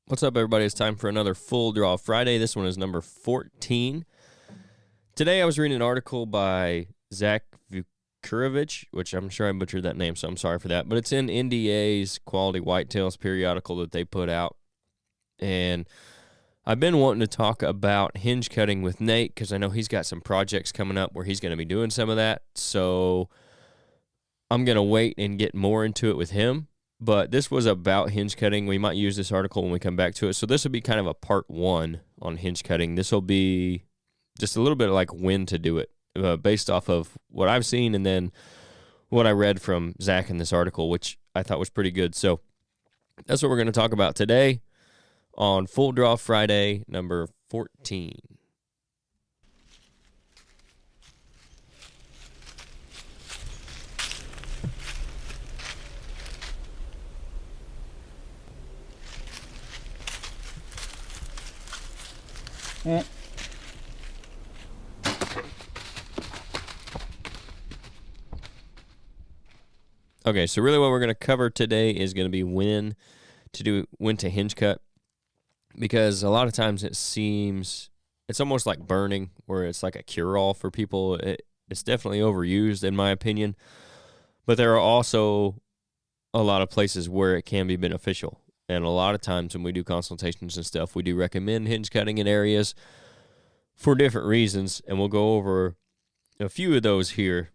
What's up, everybody? It's time for another Full Draw Friday. This one is number 14. Today I was reading an article by Zach Vukurovich, which I'm sure I butchered that name, so I'm sorry for that. But it's in NDA's Quality Whitetails periodical that they put out. And I've been wanting to talk about hinge cutting with Nate because I know he's got some projects coming up where he's going to be doing some of that. So I'm going to wait and get more into it with him. But this was about hinge cutting. We might use this article when we come back to it. So this will be kind of a part one on hinge cutting. This will be just a little bit like when to do it based off of what I've seen and then what I read from Zach in this article, which I thought was pretty good. So that's what we're going to talk about today on Full Draw Friday, number 14. Okay, so really what we're going to cover today is going to be when to hinge cut, because a lot of times it seems it's almost like burning, where it's like a cure-all for people. It's definitely overused in my opinion, but there are also a lot of places where it can be beneficial. And a lot of times when we do consultations and stuff, we do recommend hinge cutting in areas for different reasons, and we'll go over a few of those here.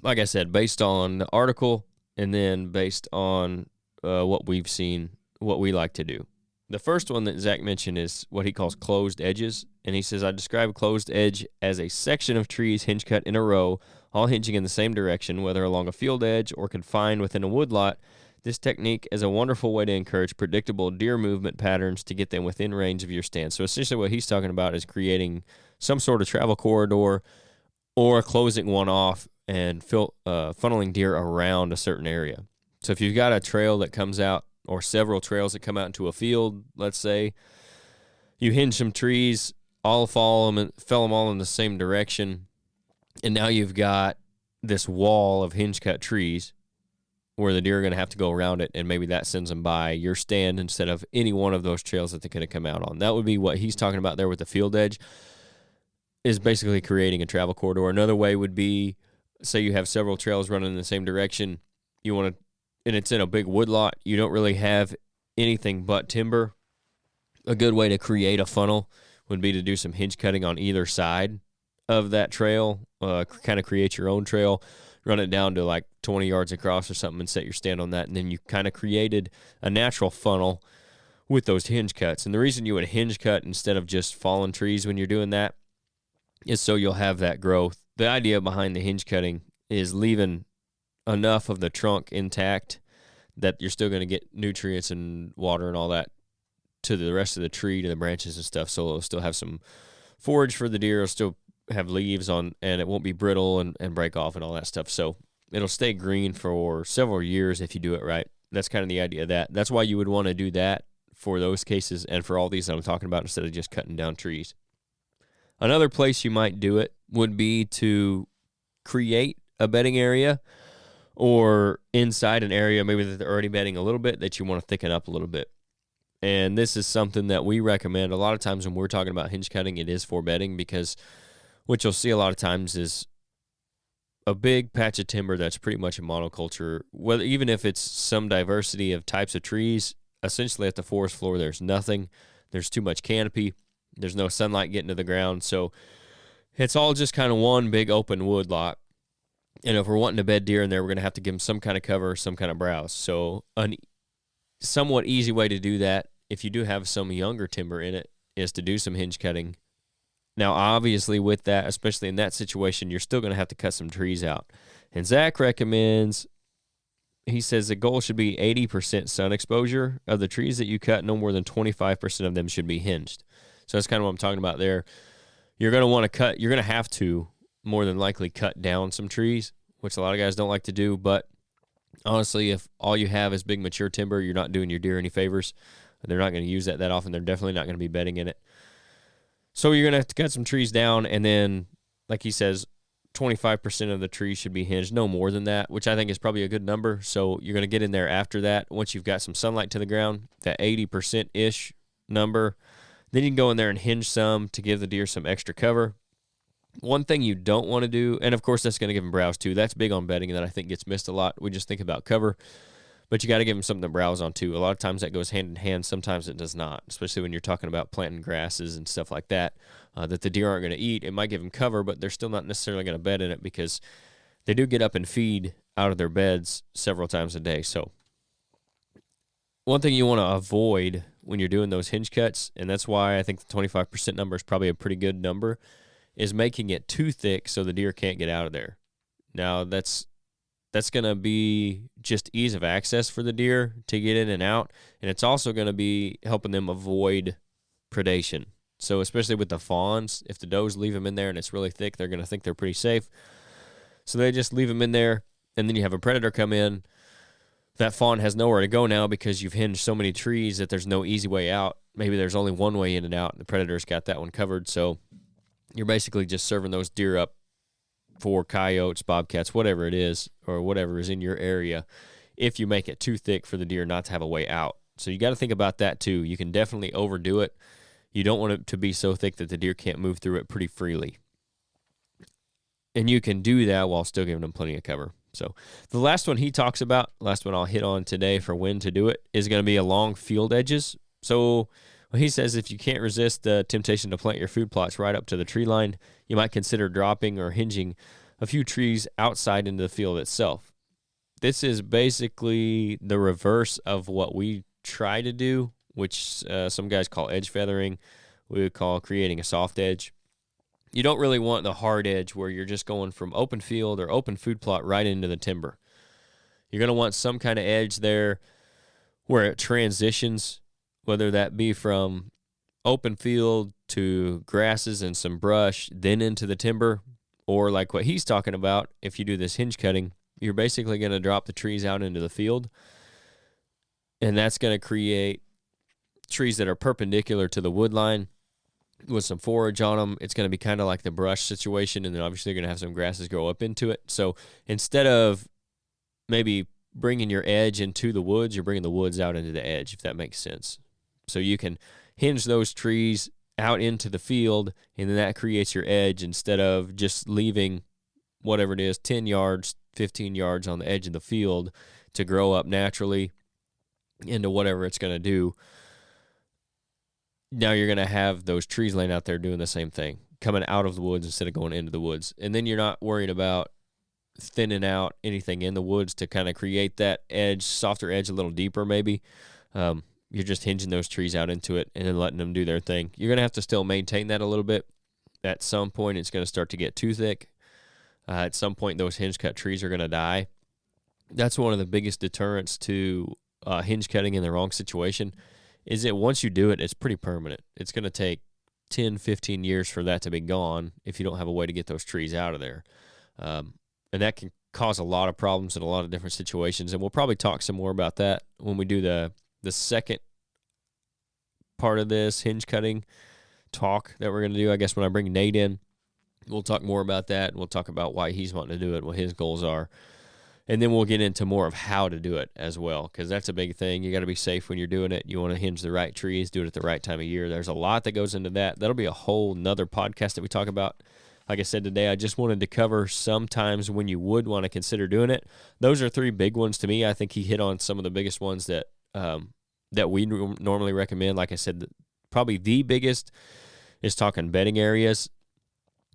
Like I said, based on the article and then based on what we've seen, what we like to do. The first one that Zach mentioned is what he calls closed edges, and he says, I describe closed edge as a section of trees hinge cut in a row, all hinging in the same direction, whether along a field edge or confined within a woodlot. This technique is a wonderful way to encourage predictable deer movement patterns to get them within range of your stand. So essentially what he's talking about is creating some sort of travel corridor or closing one off and funneling deer around a certain area. So if you've got a trail that comes out or several trails that come out into a field, let's say, you hinge some trees, all fell them all in the same direction, and now you've got this wall of hinge cut trees where the deer are going to have to go around it, and maybe that sends them by your stand instead of any one of those trails that they're going to come out on. That would be what he's talking about there with the field edge, is basically creating a travel corridor. Another way would be, say you have several trails running in the same direction, and it's in a big woodlot, you don't really have anything but timber. A good way to create a funnel would be to do some hinge cutting on either side of that trail, kind of create your own trail, run it down to like 20 yards across or something and set your stand on that, and then you kind of created a natural funnel with those hinge cuts. And the reason you would hinge cut instead of just fallen trees when you're doing that is so you'll have that growth. The idea behind the hinge cutting is leaving enough of the trunk intact that you're still going to get nutrients and water and all that to the rest of the tree, to the branches and stuff, so it'll still have some forage for the deer, it'll still have leaves on, and it won't be brittle and break off and all that stuff. So it'll stay green for several years if you do it right. That's kind of the idea of that. That's why you would want to do that for those cases and for all these that I'm talking about instead of just cutting down trees. Another place you might do it would be to create a bedding area or inside an area maybe that they're already bedding a little bit that you want to thicken up a little bit. And this is something that we recommend. A lot of times when we're talking about hinge cutting, it is for bedding, because what you'll see a lot of times is a big patch of timber that's pretty much a monoculture. Whether even if it's some diversity of types of trees, essentially at the forest floor there's nothing. There's too much canopy. There's no sunlight getting to the ground. So it's all just kind of one big open wood lot. And if we're wanting to bed deer in there, we're going to have to give them some kind of cover, some kind of browse. So a somewhat easy way to do that, if you do have some younger timber in it, is to do some hinge cutting. Now, obviously, with that, especially in that situation, you're still going to have to cut some trees out. And Zach recommends, he says the goal should be 80% sun exposure of the trees that you cut. No more than 25% of them should be hinged. So that's kind of what I'm talking about there. You're going to want to cut, you're going to have to more than likely cut down some trees, which a lot of guys don't like to do. But honestly, if all you have is big mature timber, you're not doing your deer any favors. They're not going to use that often. They're definitely not going to be bedding in it. So you're going to have to cut some trees down, and then, like he says, 25% of the trees should be hinged, no more than that, which I think is probably a good number. So you're going to get in there after that. Once you've got some sunlight to the ground, that 80%-ish number, then you can go in there and hinge some to give the deer some extra cover. One thing you don't want to do, and of course that's going to give them browse too. That's big on bedding that I think gets missed a lot. We just think about cover, but you got to give them something to browse on too. A lot of times that goes hand in hand. Sometimes it does not, especially when you're talking about planting grasses and stuff like that, that the deer aren't going to eat. It might give them cover, but they're still not necessarily going to bed in it because they do get up and feed out of their beds several times a day. So one thing you want to avoid when you're doing those hinge cuts, and that's why I think the 25% number is probably a pretty good number, is making it too thick so the deer can't get out of there. Now, that's going to be just ease of access for the deer to get in and out, and it's also going to be helping them avoid predation. So especially with the fawns, if the does leave them in there and it's really thick, they're going to think they're pretty safe. So they just leave them in there, and then you have a predator come in. That fawn has nowhere to go now because you've hinged so many trees that there's no easy way out. Maybe there's only one way in and out, and the predator's got that one covered. So you're basically just serving those deer up for coyotes, bobcats, whatever it is, or whatever is in your area, if you make it too thick for the deer not to have a way out. So you got to think about that too. You can definitely overdo it. You don't want it to be so thick that the deer can't move through it pretty freely. And you can do that while still giving them plenty of cover. So the last one he talks about, last one I'll hit on today for when to do it, is going to be along field edges. So he says if you can't resist the temptation to plant your food plots right up to the tree line, you might consider dropping or hinging a few trees outside into the field itself. This is basically the reverse of what we try to do, which some guys call edge feathering. We would call creating a soft edge. You don't really want the hard edge where you're just going from open field or open food plot right into the timber. You're going to want some kind of edge there where it transitions, whether that be from open field to grasses and some brush, then into the timber, or like what he's talking about, if you do this hinge cutting, you're basically going to drop the trees out into the field, and that's going to create trees that are perpendicular to the wood line with some forage on them. It's going to be kind of like the brush situation, and then obviously you're going to have some grasses grow up into it. So instead of maybe bringing your edge into the woods, you're bringing the woods out into the edge, if that makes sense. So you can hinge those trees out into the field, and then that creates your edge instead of just leaving whatever it is, 10 yards, 15 yards on the edge of the field to grow up naturally into whatever it's going to do. Now you're going to have those trees laying out there doing the same thing, coming out of the woods instead of going into the woods. And then you're not worried about thinning out anything in the woods to kind of create that edge, softer edge, a little deeper maybe. You're just hinging those trees out into it and then letting them do their thing. You're going to have to still maintain that a little bit. At some point, it's going to start to get too thick. At some point, those hinge cut trees are going to die. That's one of the biggest deterrents to hinge cutting in the wrong situation, is that once you do it, it's pretty permanent. It's going to take 10, 15 years for that to be gone if you don't have a way to get those trees out of there. And that can cause a lot of problems in a lot of different situations, and we'll probably talk some more about that when we do the second part of this hinge cutting talk that we're going to do. I guess when I bring Nate in, we'll talk more about that, and we'll talk about why he's wanting to do it, what his goals are. And then we'll get into more of how to do it as well, because that's a big thing. You got to be safe when you're doing it. You want to hinge the right trees, do it at the right time of year. There's a lot that goes into that. That'll be a whole nother podcast that we talk about. Like I said today, I just wanted to cover sometimes when you would want to consider doing it. Those are three big ones to me. I think he hit on some of the biggest ones that we normally recommend. Like I said, probably the biggest is talking bedding areas.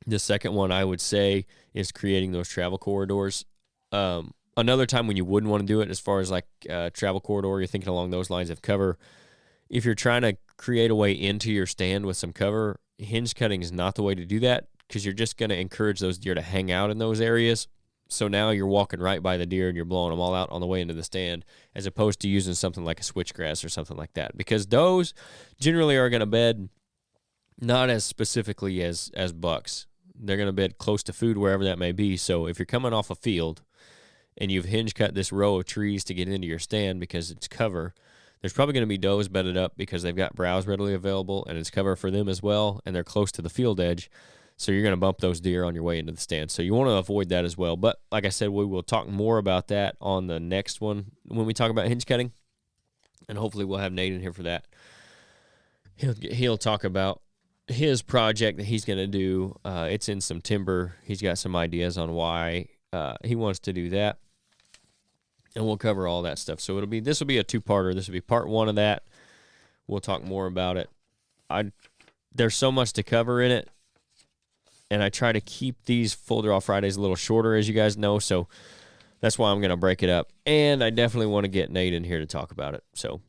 The second one I would say is creating those travel corridors. Another time when you wouldn't want to do it, as far as like travel corridor, you're thinking along those lines of cover. If you're trying to create a way into your stand with some cover, hinge cutting is not the way to do that, because you're just going to encourage those deer to hang out in those areas. So now you're walking right by the deer and you're blowing them all out on the way into the stand, as opposed to using something like a switchgrass or something like that, because those generally are going to bed not as specifically as bucks. They're going to bed close to food, wherever that may be. So if you're coming off a field and you've hinge cut this row of trees to get into your stand because it's cover, there's probably going to be does bedded up because they've got browse readily available and it's cover for them as well, and they're close to the field edge. So you're going to bump those deer on your way into the stand. So you want to avoid that as well. But like I said, we will talk more about that on the next one when we talk about hinge cutting. And hopefully we'll have Nate in here for that. He'll talk about his project that he's going to do. It's in some timber. He's got some ideas on why he wants to do that. And we'll cover all that stuff. So this will be a two-parter. This will be part one of that. We'll talk more about it. There's so much to cover in it. And I try to keep these Full Draw Fridays a little shorter, as you guys know, so that's why I'm going to break it up. And I definitely want to get Nate in here to talk about it. So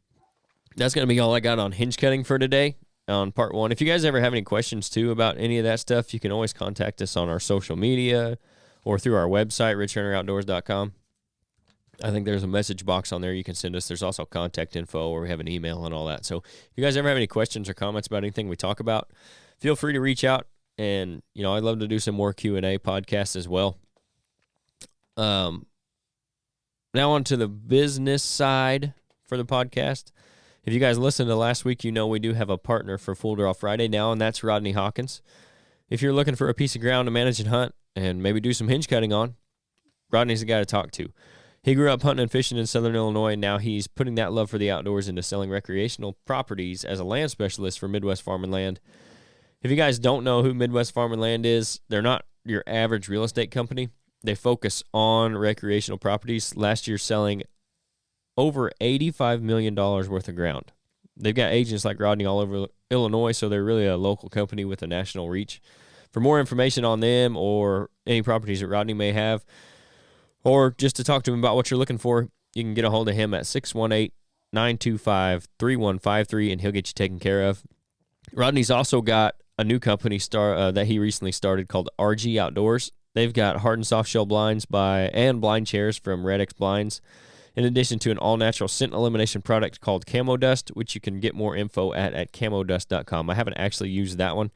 that's going to be all I got on hinge cutting for today on part one. If you guys ever have any questions, too, about any of that stuff, you can always contact us on our social media or through our website, ridgehunteroutdoors.com. I think there's a message box on there you can send us. There's also contact info, or we have an email and all that. So if you guys ever have any questions or comments about anything we talk about, feel free to reach out. And, I'd love to do some more Q&A podcasts as well. Now on to the business side for the podcast. If you guys listened to last week, we do have a partner for Full Draw Friday now, and that's Rodney Hawkins. If you're looking for a piece of ground to manage and hunt and maybe do some hinge cutting on, Rodney's the guy to talk to. He grew up hunting and fishing in Southern Illinois, and now he's putting that love for the outdoors into selling recreational properties as a land specialist for Midwest Farm and Land. If you guys don't know who Midwest Farm and Land is, they're not your average real estate company. They focus on recreational properties. Last year selling over $85 million worth of ground. They've got agents like Rodney all over Illinois, so they're really a local company with a national reach. For more information on them or any properties that Rodney may have, or just to talk to him about what you're looking for, you can get a hold of him at 618-925-3153, and he'll get you taken care of. Rodney's also got a new company that he recently started called RG Outdoors. They've got hard and soft shell blinds and blind chairs from Red X Blinds, in addition to an all-natural scent elimination product called Camo Dust, which you can get more info at camodust.com. I haven't actually used that one.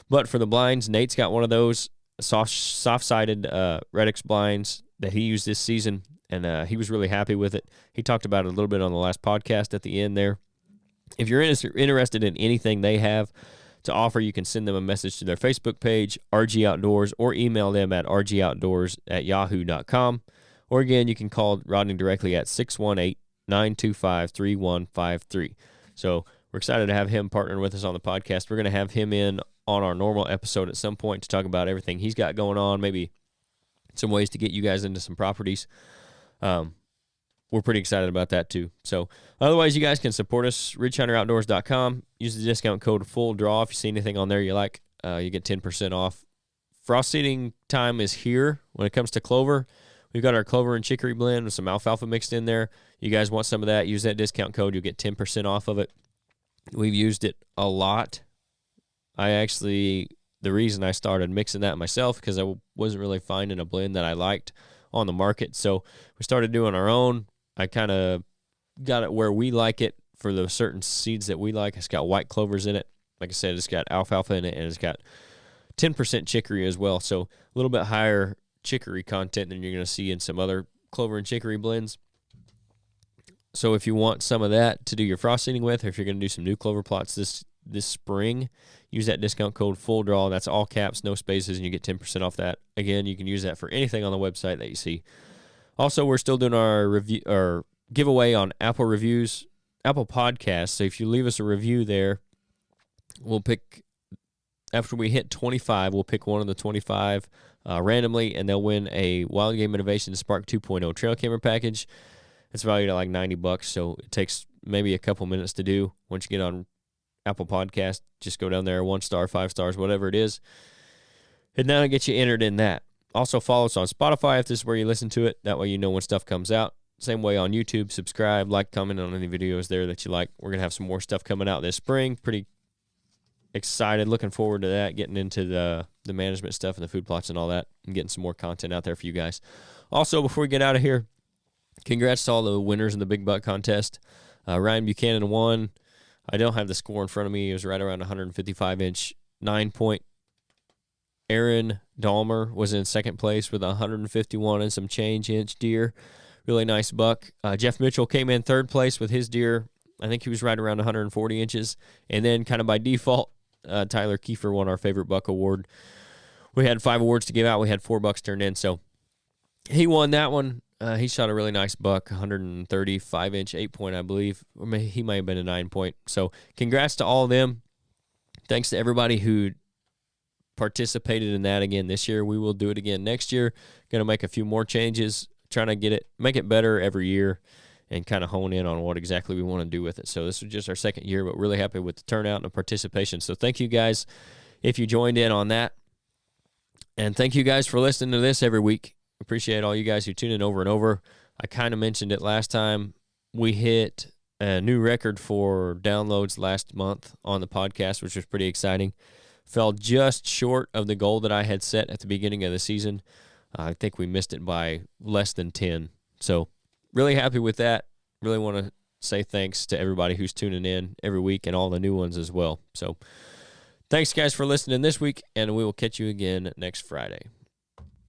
But for the blinds, Nate's got one of those soft-sided Red X blinds that he used this season, and he was really happy with it. He talked about it a little bit on the last podcast at the end there. If you're interested in anything they have to offer, you can send them a message to their Facebook page, RG Outdoors, or email them at rgoutdoors@yahoo.com. Or again, you can call Rodney directly at 618-925-3153. So we're excited to have him partnering with us on the podcast. We're going to have him in on our normal episode at some point to talk about everything he's got going on, maybe some ways to get you guys into some properties. We're pretty excited about that too. So otherwise, you guys can support us, ridgehunteroutdoors.com. Use the discount code FULLDRAW. If you see anything on there you like, you get 10% off. Frost seeding time is here when it comes to clover. We've got our clover and chicory blend with some alfalfa mixed in there. You guys want some of that, use that discount code. You'll get 10% off of it. We've used it a lot. The reason I started mixing that myself because I wasn't really finding a blend that I liked on the market. So we started doing our own. I kind of got it where we like it for the certain seeds that we like. It's got white clovers in it. Like I said, it's got alfalfa in it, and it's got 10% chicory as well. So a little bit higher chicory content than you're going to see in some other clover and chicory blends. So if you want some of that to do your frost seeding with, or if you're going to do some new clover plots this spring, use that discount code FULLDRAW. That's all caps, no spaces, and you get 10% off that. Again, you can use that for anything on the website that you see. Also, we're still doing our review or giveaway on Apple Reviews, Apple Podcasts. So if you leave us a review there, we'll pick, after we hit 25, we'll pick one of the 25 randomly, and they'll win a Wild Game Innovation Spark 2.0 trail camera package. It's valued at like $90, so it takes maybe a couple minutes to do. Once you get on Apple Podcast, just go down there, 1 star, 5 stars, whatever it is, and that'll get you entered in that. Also, follow us on Spotify if this is where you listen to it. That way you know when stuff comes out. Same way on YouTube. Subscribe, like, comment on any videos there that you like. We're going to have some more stuff coming out this spring. Pretty excited. Looking forward to that, getting into the management stuff and the food plots and all that, and getting some more content out there for you guys. Also, before we get out of here, congrats to all the winners in the Big Buck contest. Ryan Buchanan won. I don't have the score in front of me. It was right around 155-inch, 9-point. Aaron Dahmer was in second place with 151 and some change inch deer. Really nice buck. Jeff Mitchell came in third place with his deer. I think he was right around 140 inches. And then kind of by default, Tyler Kiefer won our favorite buck award we had 5 awards to give out. We had 4 bucks turned in. So he won that one. He shot a really nice buck, 135-inch, 8-point, I believe. Or he may have been a 9-point. So congrats to all of them. Thanks to everybody who participated in that again this year. We will do it again next year. Going to make a few more changes, trying to make it better every year and kind of hone in on what exactly we want to do with it. So this was just our second year, but really happy with the turnout and the participation. So thank you guys if you joined in on that. And thank you guys for listening to this every week. Appreciate all you guys who tune in over and over. I kind of mentioned it last time. We hit a new record for downloads last month on the podcast, which was pretty exciting. Fell just short of the goal that I had set at the beginning of the season. I think we missed it by less than 10. So really happy with that. Really want to say thanks to everybody who's tuning in every week and all the new ones as well. So thanks, guys, for listening this week, and we will catch you again next Friday.